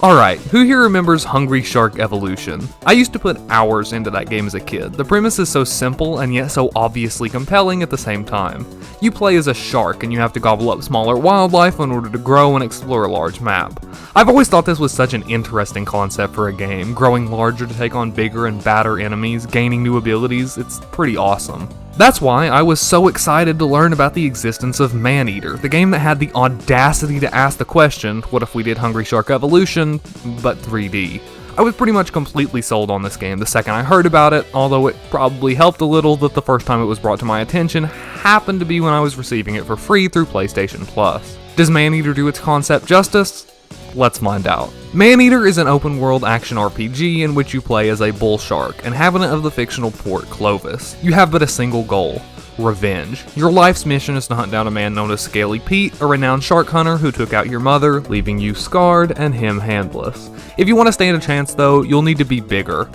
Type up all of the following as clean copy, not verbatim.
Alright, who here remembers Hungry Shark Evolution? I used to put hours into that game as a kid. The premise is so simple and yet so obviously compelling at the same time. You play as a shark and you have to gobble up smaller wildlife in order to grow and explore a large map. I've always thought this was such an interesting concept for a game, growing larger to take on bigger and badder enemies, gaining new abilities. It's pretty awesome. That's why I was so excited to learn about the existence of Maneater, the game that had the audacity to ask the question, what if we did Hungry Shark Evolution, but 3D? I was pretty much completely sold on this game the second I heard about it, although it probably helped a little that the first time it was brought to my attention happened to be when I was receiving it for free through PlayStation Plus. Does Maneater do its concept justice? Let's find out. Maneater is an open-world action RPG in which you play as a bull shark, inhabitant of the fictional port Clovis. You have but a single goal: revenge. Your life's mission is to hunt down a man known as Scaly Pete, a renowned shark hunter who took out your mother, leaving you scarred and him handless. If you want to stand a chance though, you'll need to be bigger.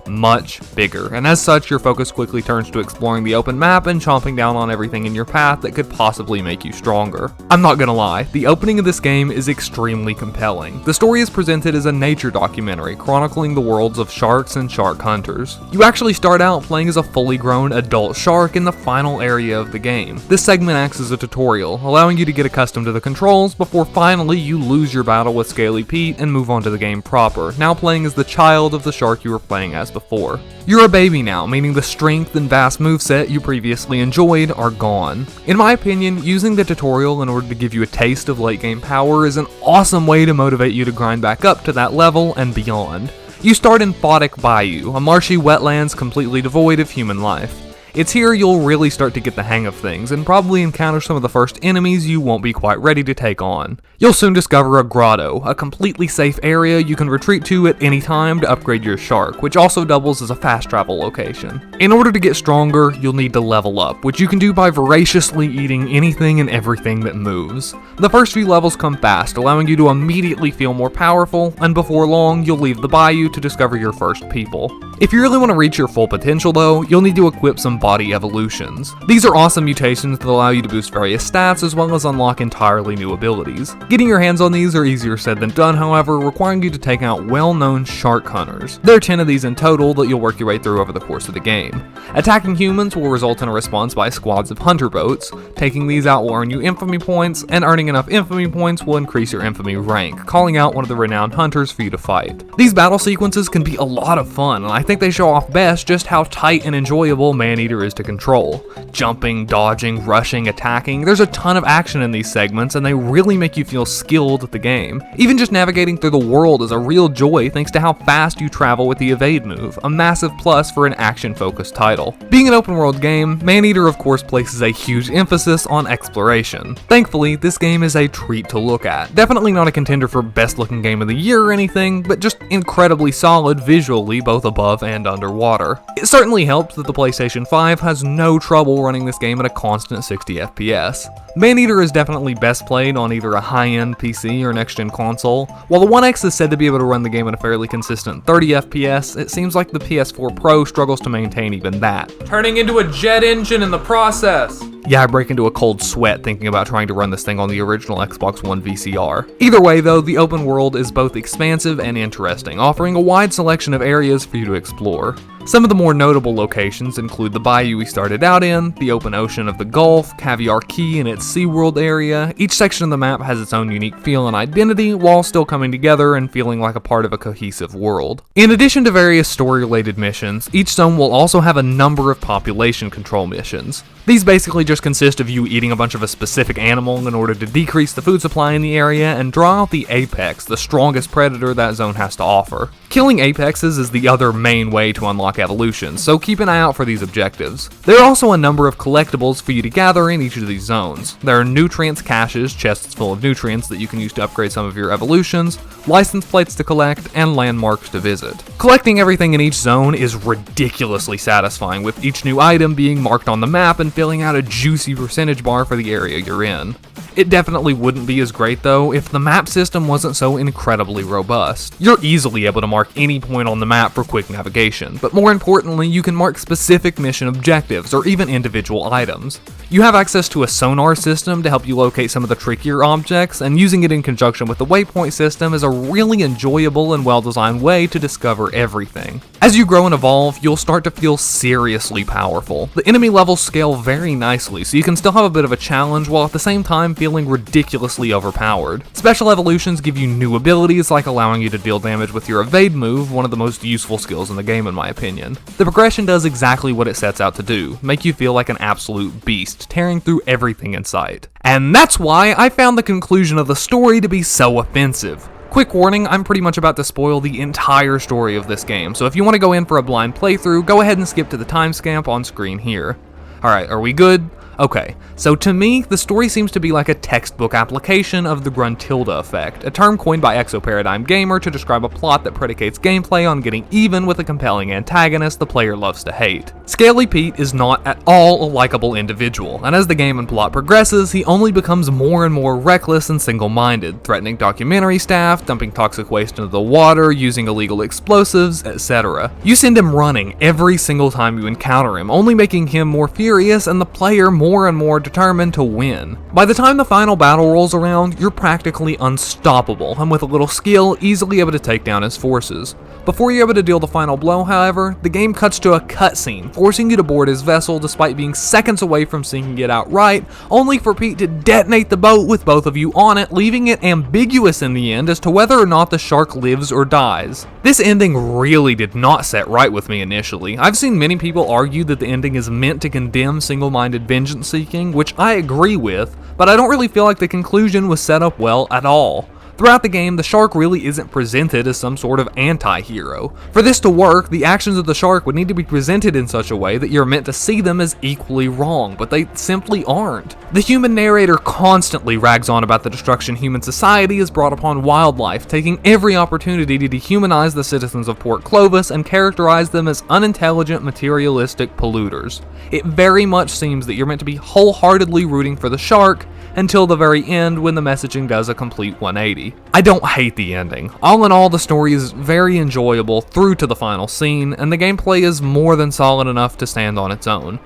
Much bigger, and as such your focus quickly turns to exploring the open map and chomping down on everything in your path that could possibly make you stronger. I'm not gonna lie, the opening of this game is extremely compelling. The story is presented as a nature documentary chronicling the worlds of sharks and shark hunters. You actually start out playing as a fully grown adult shark in the final area of the game. This segment acts as a tutorial, allowing you to get accustomed to the controls before finally you lose your battle with Scaly Pete and move on to the game proper, now playing as the child of the shark you were playing as before. You're a baby now, meaning the strength and vast moveset you previously enjoyed are gone. In my opinion, using the tutorial in order to give you a taste of late game power is an awesome way to motivate you to grind back up to that level and beyond. You start in Photic Bayou, a marshy wetlands completely devoid of human life. It's here you'll really start to get the hang of things, and probably encounter some of the first enemies you won't be quite ready to take on. You'll soon discover a grotto, a completely safe area you can retreat to at any time to upgrade your shark, which also doubles as a fast travel location. In order to get stronger, you'll need to level up, which you can do by voraciously eating anything and everything that moves. The first few levels come fast, allowing you to immediately feel more powerful, and before long, you'll leave the bayou to discover your first people. If you really want to reach your full potential though, you'll need to equip some body evolutions. These are awesome mutations that allow you to boost various stats as well as unlock entirely new abilities. Getting your hands on these are easier said than done, however, requiring you to take out well-known shark hunters. There are 10 of these in total that you'll work your way through over the course of the game. Attacking humans will result in a response by squads of hunter boats. Taking these out will earn you infamy points, and earning enough infamy points will increase your infamy rank, calling out one of the renowned hunters for you to fight. These battle sequences can be a lot of fun, and I think they show off best just how tight and enjoyable Maneater is to control. Jumping, dodging, rushing, attacking, there's a ton of action in these segments and they really make you feel skilled at the game. Even just navigating through the world is a real joy thanks to how fast you travel with the evade move, a massive plus for an action-focused title. Being an open world game, Maneater of course places a huge emphasis on exploration. Thankfully, this game is a treat to look at. Definitely not a contender for best looking game of the year or anything, but just incredibly solid visually both above and underwater. It certainly helps that the PlayStation 5 has no trouble running this game at a constant 60 FPS. Maneater is definitely best played on either a high-end PC or next-gen console. While the One X is said to be able to run the game at a fairly consistent 30 FPS, it seems like the PS4 Pro struggles to maintain even that, turning into a jet engine in the process. Yeah, I break into a cold sweat thinking about trying to run this thing on the original Xbox One VCR. Either way though, the open world is both expansive and interesting, offering a wide selection of areas for you to explore. Some of the more notable locations include the bayou we started out in, the open ocean of the Gulf, Caviar Key and its SeaWorld area. Each section of the map has its own unique feel and identity, while still coming together and feeling like a part of a cohesive world. In addition to various story-related missions, each zone will also have a number of population control missions. These basically just consist of you eating a bunch of a specific animal in order to decrease the food supply in the area and draw out the apex, the strongest predator that zone has to offer. Killing apexes is the other main way to unlock evolutions, so keep an eye out for these objectives. There are also a number of collectibles for you to gather in each of these zones. There are nutrients caches, chests full of nutrients that you can use to upgrade some of your evolutions, license plates to collect, and landmarks to visit. Collecting everything in each zone is ridiculously satisfying, with each new item being marked on the map and filling out a juicy percentage bar for the area you're in. It definitely wouldn't be as great though if the map system wasn't so incredibly robust. You're easily able to mark any point on the map for quick navigation, but more importantly, you can mark specific mission objectives or even individual items. You have access to a sonar system to help you locate some of the trickier objects, and using it in conjunction with the waypoint system is a really enjoyable and well-designed way to discover everything. As you grow and evolve, you'll start to feel seriously powerful. The enemy levels scale very nicely, so you can still have a bit of a challenge while at the same time feeling ridiculously overpowered. Special evolutions give you new abilities, like allowing you to deal damage with your evade move, one of the most useful skills in the game in my opinion. The progression does exactly what it sets out to do, make you feel like an absolute beast, tearing through everything in sight. And that's why I found the conclusion of the story to be so offensive. Quick warning, I'm pretty much about to spoil the entire story of this game, so if you want to go in for a blind playthrough, go ahead and skip to the timestamp on screen here. Alright, are we good? Okay, so to me, the story seems to be like a textbook application of the Gruntilda effect, a term coined by Exoparadigm Gamer to describe a plot that predicates gameplay on getting even with a compelling antagonist the player loves to hate. Scaly Pete is not at all a likable individual, and as the game and plot progresses, he only becomes more and more reckless and single-minded, threatening documentary staff, dumping toxic waste into the water, using illegal explosives, etc. You send him running every single time you encounter him, only making him more furious and the player more and more determined to win. By the time the final battle rolls around, you're practically unstoppable, and with a little skill, easily able to take down his forces. Before you're able to deal the final blow, however, the game cuts to a cutscene, forcing you to board his vessel despite being seconds away from sinking it outright, only for Pete to detonate the boat with both of you on it, leaving it ambiguous in the end as to whether or not the shark lives or dies. This ending really did not set right with me initially. I've seen many people argue that the ending is meant to condemn single-minded vengeance seeking, which I agree with, but I don't really feel like the conclusion was set up well at all. Throughout the game, the shark really isn't presented as some sort of anti-hero. For this to work, the actions of the shark would need to be presented in such a way that you're meant to see them as equally wrong, but they simply aren't. The human narrator constantly rags on about the destruction human society has brought upon wildlife, taking every opportunity to dehumanize the citizens of Port Clovis and characterize them as unintelligent, materialistic polluters. It very much seems that you're meant to be wholeheartedly rooting for the shark, until the very end when the messaging does a complete 180. I don't hate the ending. All in all, the story is very enjoyable through to the final scene, and the gameplay is more than solid enough to stand on its own.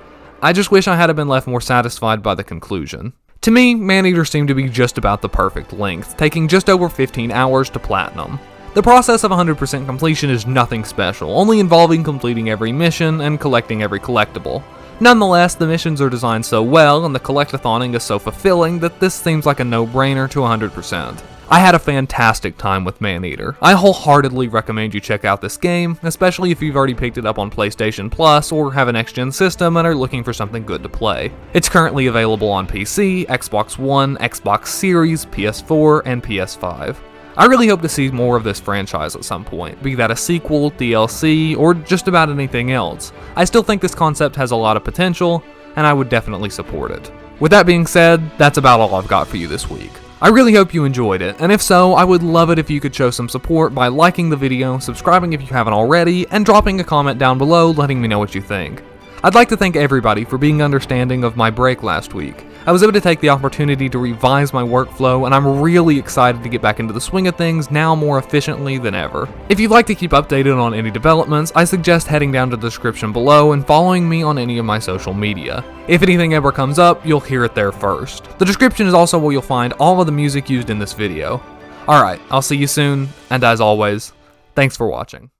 I just wish I had been left more satisfied by the conclusion. To me, Maneater seemed to be just about the perfect length, taking just over 15 hours to platinum. The process of 100% completion is nothing special, only involving completing every mission and collecting every collectible. Nonetheless, the missions are designed so well and the collectathoning is so fulfilling that this seems like a no-brainer to 100%. I had a fantastic time with Maneater. I wholeheartedly recommend you check out this game, especially if you've already picked it up on PlayStation Plus or have a next-gen system and are looking for something good to play. It's currently available on PC, Xbox One, Xbox Series, PS4, and PS5. I really hope to see more of this franchise at some point, be that a sequel, DLC, or just about anything else. I still think this concept has a lot of potential, and I would definitely support it. With that being said, that's about all I've got for you this week. I really hope you enjoyed it, and if so, I would love it if you could show some support by liking the video, subscribing if you haven't already, and dropping a comment down below letting me know what you think. I'd like to thank everybody for being understanding of my break last week. I was able to take the opportunity to revise my workflow, and I'm really excited to get back into the swing of things now more efficiently than ever. If you'd like to keep updated on any developments, I suggest heading down to the description below and following me on any of my social media. If anything ever comes up, you'll hear it there first. The description is also where you'll find all of the music used in this video. Alright, I'll see you soon, and as always, thanks for watching.